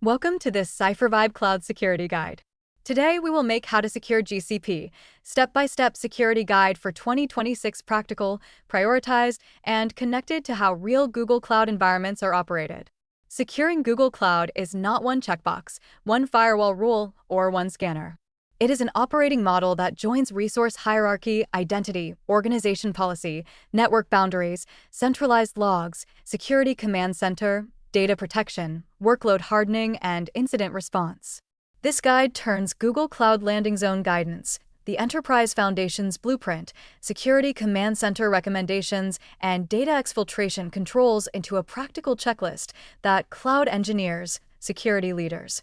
Welcome to this CipherVibe Cloud Security Guide. Today, we will make how to secure GCP, step-by-step security guide for 2026 practical, prioritized, and connected to how real Google Cloud environments are operated. Securing Google Cloud is not one checkbox, one firewall rule, or one scanner. It is an operating model that joins resource hierarchy, identity, organization policy, network boundaries, centralized logs, security command center, data protection, workload hardening, and incident response. This guide turns Google Cloud Landing Zone guidance, the Enterprise Foundation's blueprint, security command center recommendations, and data exfiltration controls into a practical checklist that cloud engineers, security leaders,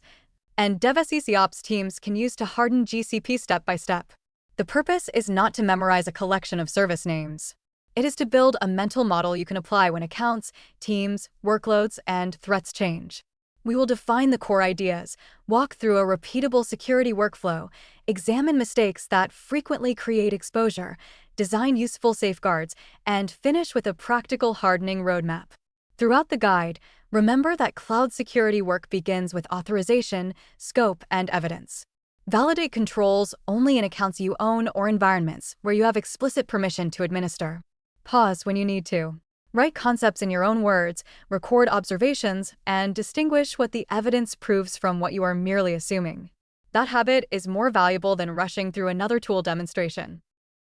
and DevSecOps teams can use to harden GCP step by step. The purpose is not to memorize a collection of service names. It is to build a mental model you can apply when accounts, teams, workloads, and threats change. We will define the core ideas, walk through a repeatable security workflow, examine mistakes that frequently create exposure, design useful safeguards, and finish with a practical hardening roadmap. Throughout the guide, remember that cloud security work begins with authorization, scope, and evidence. Validate controls only in accounts you own or environments where you have explicit permission to administer. Pause when you need to. Write concepts in your own words, record observations, and distinguish what the evidence proves from what you are merely assuming. That habit is more valuable than rushing through another tool demonstration.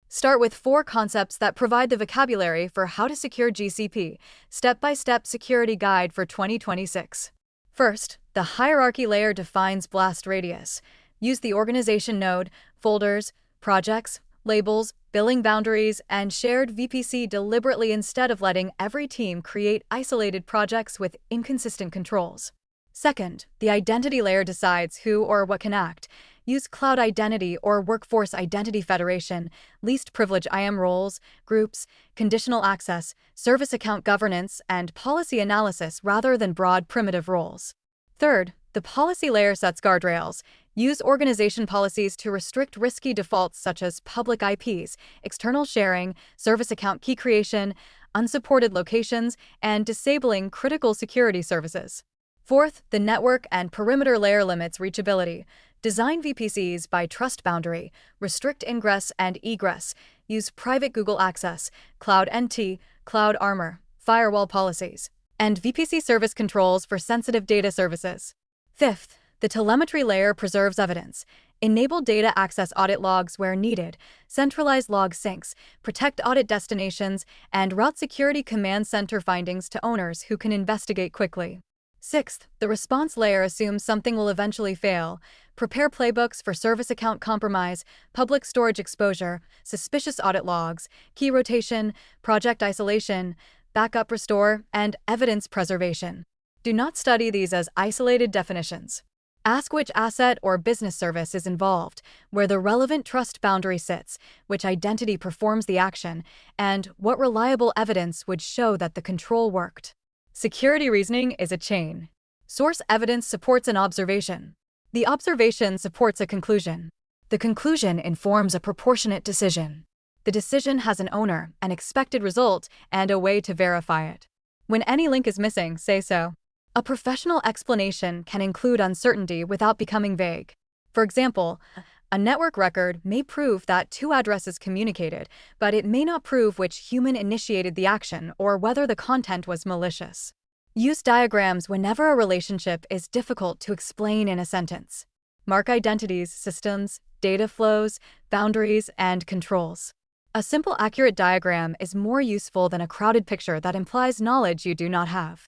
Start with 4 concepts that provide the vocabulary for how to secure GCP, step-by-step security guide for 2026. First, the hierarchy layer defines blast radius. Use the organization node, folders, projects, labels, billing boundaries, and shared VPC deliberately instead of letting every team create isolated projects with inconsistent controls. Second, the identity layer decides who or what can act. Use Cloud Identity or Workforce Identity Federation, least privilege IAM roles, groups, conditional access, service account governance, and policy analysis rather than broad primitive roles. Third, the policy layer sets guardrails. Use organization policies to restrict risky defaults such as public IPs, external sharing, service account key creation, unsupported locations, and disabling critical security services. Fourth, the network and perimeter layer limits reachability. Design VPCs by trust boundary, restrict ingress and egress, use private Google Access, Cloud NT, Cloud Armor, firewall policies, and VPC Service Controls for sensitive data services. Fifth, the telemetry layer preserves evidence. Enable data access audit logs where needed, centralized log syncs, protect audit destinations, and route security command center findings to owners who can investigate quickly. Sixth, the response layer assumes something will eventually fail. Prepare playbooks for service account compromise, public storage exposure, suspicious audit logs, key rotation, project isolation, backup restore, and evidence preservation. Do not study these as isolated definitions. Ask which asset or business service is involved, where the relevant trust boundary sits, which identity performs the action, and what reliable evidence would show that the control worked. Security reasoning is a chain. Source evidence supports an observation. The observation supports a conclusion. The conclusion informs a proportionate decision. The decision has an owner, an expected result, and a way to verify it. When any link is missing, say so. A professional explanation can include uncertainty without becoming vague. For example, a network record may prove that 2 addresses communicated, but it may not prove which human initiated the action or whether the content was malicious. Use diagrams whenever a relationship is difficult to explain in a sentence. Mark identities, systems, data flows, boundaries, and controls. A simple, accurate diagram is more useful than a crowded picture that implies knowledge you do not have.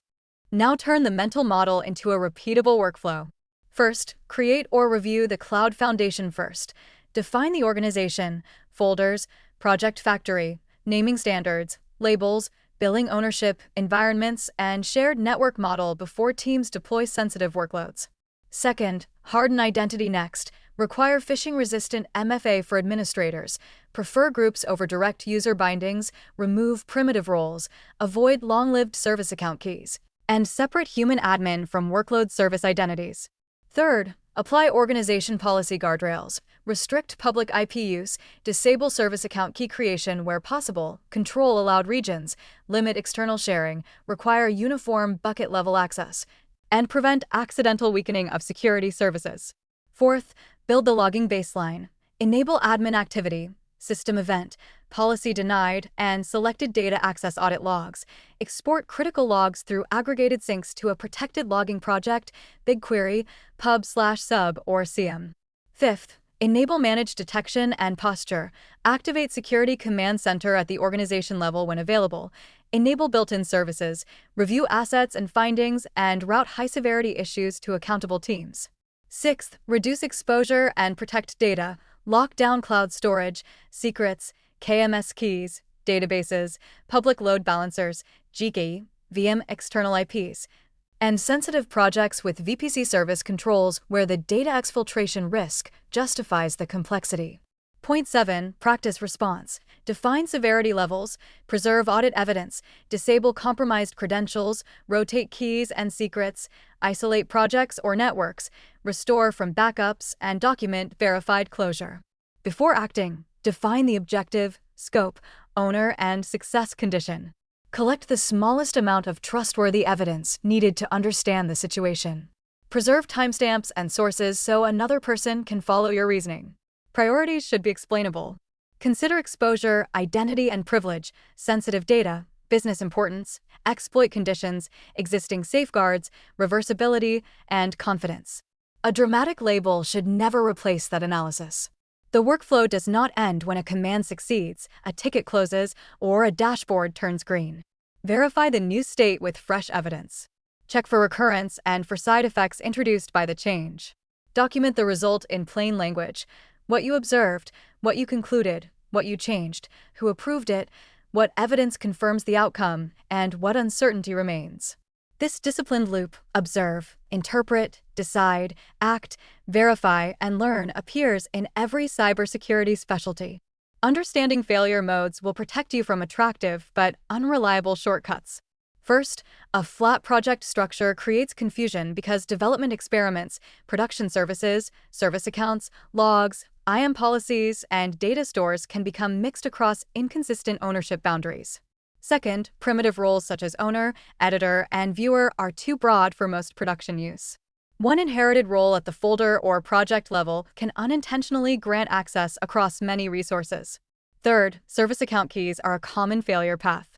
Now turn the mental model into a repeatable workflow. First, create or review the cloud foundation first. Define the organization, folders, project factory, naming standards, labels, billing ownership, environments, and shared network model before teams deploy sensitive workloads. Second, harden identity next. Require phishing-resistant MFA for administrators. Prefer groups over direct user bindings. Remove primitive roles. Avoid long-lived service account keys. And separate human admin from workload service identities. Third, apply organization policy guardrails. Restrict public IP use, disable service account key creation where possible, control allowed regions, limit external sharing, require uniform bucket-level access, and prevent accidental weakening of security services. Fourth, build the logging baseline. Enable admin activity, system event, policy denied, and selected data access audit logs. Export critical logs through aggregated syncs to a protected logging project, BigQuery, pub/sub, or CM. Fifth, enable managed detection and posture. Activate Security Command Center at the organization level when available. Enable built-in services, review assets and findings, and route high-severity issues to accountable teams. Sixth, reduce exposure and protect data. Lock down cloud storage, secrets, KMS keys, databases, public load balancers, GCP, VM external IPs, and sensitive projects with VPC Service Controls where the data exfiltration risk justifies the complexity. Point 7. Practice response. Define severity levels, preserve audit evidence, disable compromised credentials, rotate keys and secrets, isolate projects or networks, restore from backups, and document verified closure. Before acting, define the objective, scope, owner, and success condition. Collect the smallest amount of trustworthy evidence needed to understand the situation. Preserve timestamps and sources so another person can follow your reasoning. Priorities should be explainable. Consider exposure, identity and privilege, sensitive data, business importance, exploit conditions, existing safeguards, reversibility, and confidence. A dramatic label should never replace that analysis. The workflow does not end when a command succeeds, a ticket closes, or a dashboard turns green. Verify the new state with fresh evidence. Check for recurrence and for side effects introduced by the change. Document the result in plain language. What you observed, what you concluded, what you changed, who approved it, what evidence confirms the outcome, and what uncertainty remains. This disciplined loop, observe, interpret, decide, act, verify, and learn appears in every cybersecurity specialty. Understanding failure modes will protect you from attractive but unreliable shortcuts. First, a flat project structure creates confusion because development experiments, production services, service accounts, logs, IAM policies, and data stores can become mixed across inconsistent ownership boundaries. Second, primitive roles such as owner, editor, and viewer are too broad for most production use. One inherited role at the folder or project level can unintentionally grant access across many resources. Third, service account keys are a common failure path.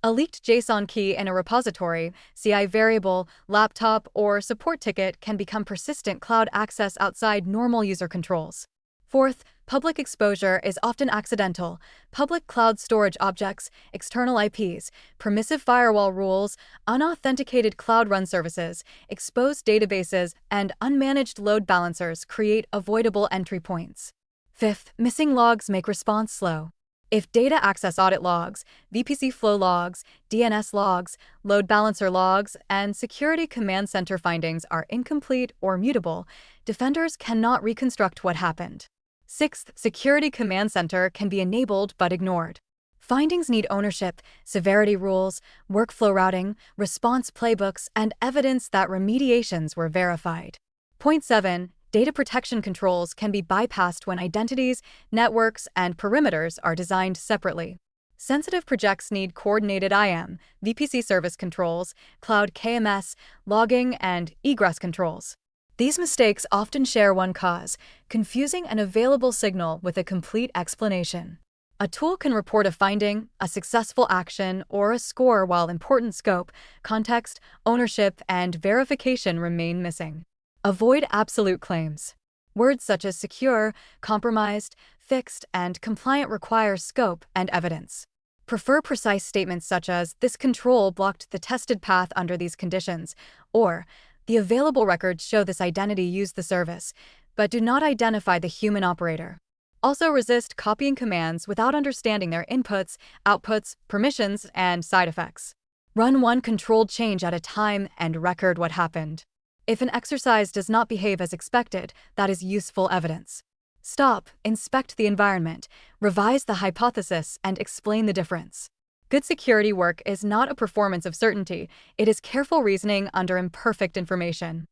A leaked JSON key in a repository, CI variable, laptop, or support ticket can become persistent cloud access outside normal user controls. Fourth, public exposure is often accidental. Public cloud storage objects, external IPs, permissive firewall rules, unauthenticated cloud run services, exposed databases, and unmanaged load balancers create avoidable entry points. Fifth, missing logs make response slow. If data access audit logs, VPC flow logs, DNS logs, load balancer logs, and security command center findings are incomplete or mutable, defenders cannot reconstruct what happened. Sixth, security command center can be enabled but ignored. Findings need ownership, severity rules, workflow routing, response playbooks, and evidence that remediations were verified. Point 7. Data protection controls can be bypassed when identities, networks, and perimeters are designed separately. Sensitive projects need coordinated IAM, VPC service controls, cloud KMS, logging, and egress controls. These mistakes often share one cause: confusing an available signal with a complete explanation. A tool can report a finding, a successful action, or a score while important scope, context, ownership, and verification remain missing. Avoid absolute claims. Words such as secure, compromised, fixed, and compliant require scope and evidence. Prefer precise statements such as, "This control blocked the tested path under these conditions," or, "The available records show this identity used the service," but do not identify the human operator. Also resist copying commands without understanding their inputs, outputs, permissions, and side effects. Run one controlled change at a time and record what happened. If an exercise does not behave as expected, that is useful evidence. Stop, inspect the environment, revise the hypothesis, and explain the difference. Good security work is not a performance of certainty, it is careful reasoning under imperfect information.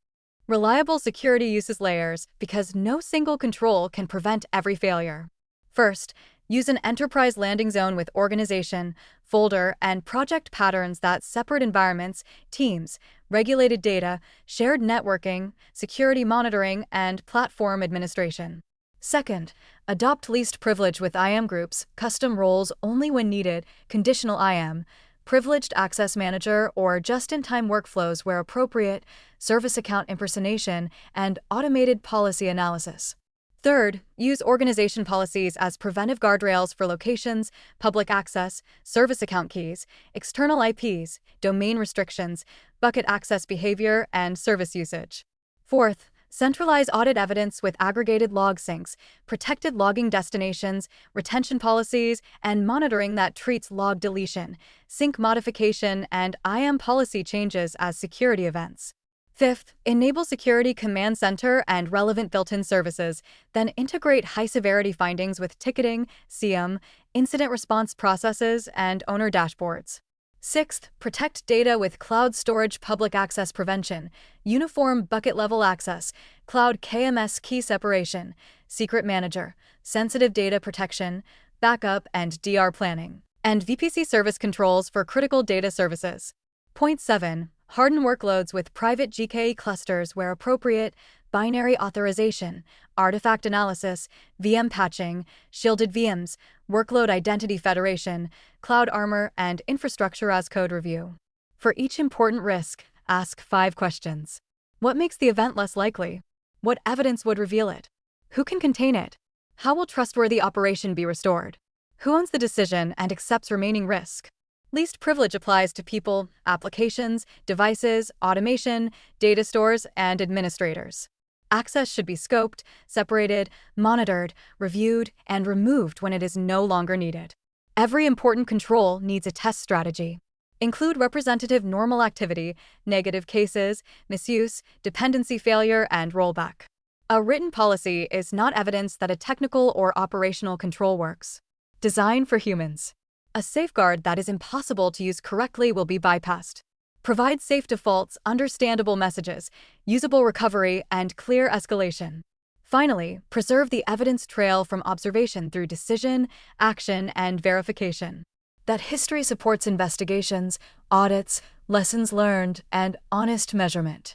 Reliable security uses layers because no single control can prevent every failure. First, Use an enterprise landing zone with organization, folder, and project patterns that separate environments, teams, regulated data, shared networking, security monitoring, and platform administration. Second, adopt least privilege with IAM groups, custom roles only when needed, conditional IAM, privileged access manager, or just-in-time workflows where appropriate, service account impersonation, and automated policy analysis. Third, use organization policies as preventive guardrails for locations, public access, service account keys, external IPs, domain restrictions, bucket access behavior, and service usage. Fourth, centralize audit evidence with aggregated log syncs, protected logging destinations, retention policies, and monitoring that treats log deletion, sync modification, and IAM policy changes as security events. Fifth, enable Security Command Center and relevant built-in services, then integrate high-severity findings with ticketing, CM, incident response processes, and owner dashboards. Sixth, protect data with cloud storage public access prevention, uniform bucket-level access, cloud KMS key separation, secret manager, sensitive data protection, backup and DR planning, and VPC Service Controls for critical data services. Point 7. Harden workloads with private GKE clusters where appropriate, binary authorization, artifact analysis, VM patching, shielded VMs, workload identity federation, cloud armor, and infrastructure as code review. For each important risk, ask 5 questions. What makes the event less likely? What evidence would reveal it? Who can contain it? How will trustworthy operation be restored? Who owns the decision and accepts remaining risk? Least privilege applies to people, applications, devices, automation, data stores, and administrators. Access should be scoped, separated, monitored, reviewed, and removed when it is no longer needed. Every important control needs a test strategy. Include representative normal activity, negative cases, misuse, dependency failure, and rollback. A written policy is not evidence that a technical or operational control works. Design for humans. A safeguard that is impossible to use correctly will be bypassed. Provide safe defaults, understandable messages, usable recovery, and clear escalation. Finally, preserve the evidence trail from observation through decision, action, and verification. That history supports investigations, audits, lessons learned, and honest measurement.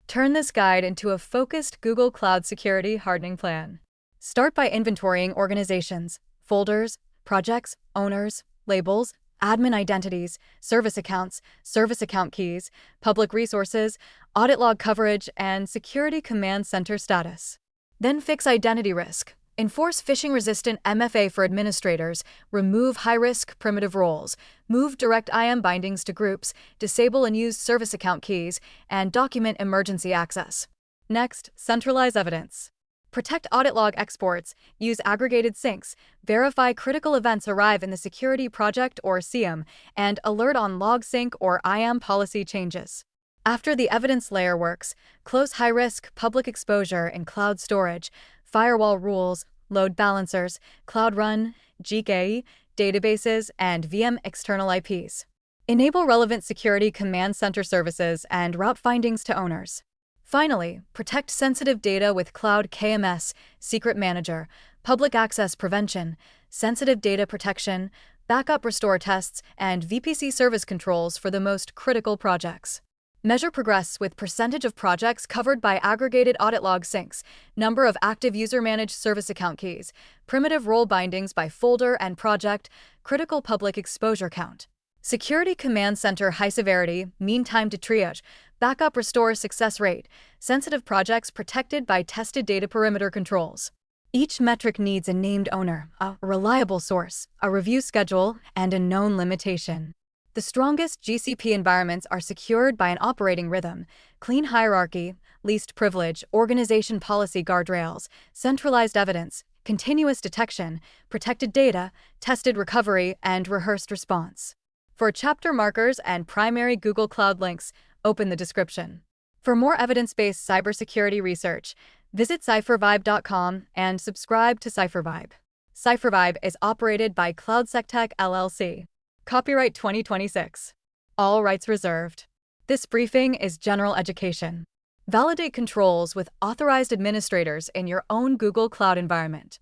Turn this guide into a focused Google Cloud Security hardening plan. Start by inventorying organizations, folders, projects, owners, labels, admin identities, service accounts, service account keys, public resources, audit log coverage, and security command center status. Then fix identity risk. Enforce phishing-resistant MFA for administrators, remove high-risk primitive roles, move direct IAM bindings to groups, disable unused service account keys, and document emergency access. Next, centralize evidence. Protect audit log exports, use aggregated syncs, verify critical events arrive in the security project or CM, and alert on log sync or IAM policy changes. After the evidence layer works, close high-risk public exposure in cloud storage, firewall rules, load balancers, cloud run, GKE, databases, and VM external IPs. Enable relevant security command center services and route findings to owners. Finally, protect sensitive data with Cloud KMS, Secret Manager, Public Access Prevention, Sensitive Data Protection, Backup Restore Tests, and VPC Service Controls for the most critical projects. Measure progress with percentage of projects covered by aggregated audit log syncs, number of active user-managed service account keys, primitive role bindings by folder and project, critical public exposure count. Security Command Center high severity, mean time to triage, backup restore success rate, sensitive projects protected by tested data perimeter controls. Each metric needs a named owner, a reliable source, a review schedule, and a known limitation. The strongest GCP environments are secured by an operating rhythm, clean hierarchy, least privilege, organization policy guardrails, centralized evidence, continuous detection, protected data, tested recovery, and rehearsed response. For chapter markers and primary Google Cloud links, open the description. For more evidence-based cybersecurity research, visit CipherVibe.com and subscribe to CipherVibe. CipherVibe is operated by CloudSecTech LLC. Copyright 2026. All rights reserved. This briefing is general education. Validate controls with authorized administrators in your own Google Cloud environment.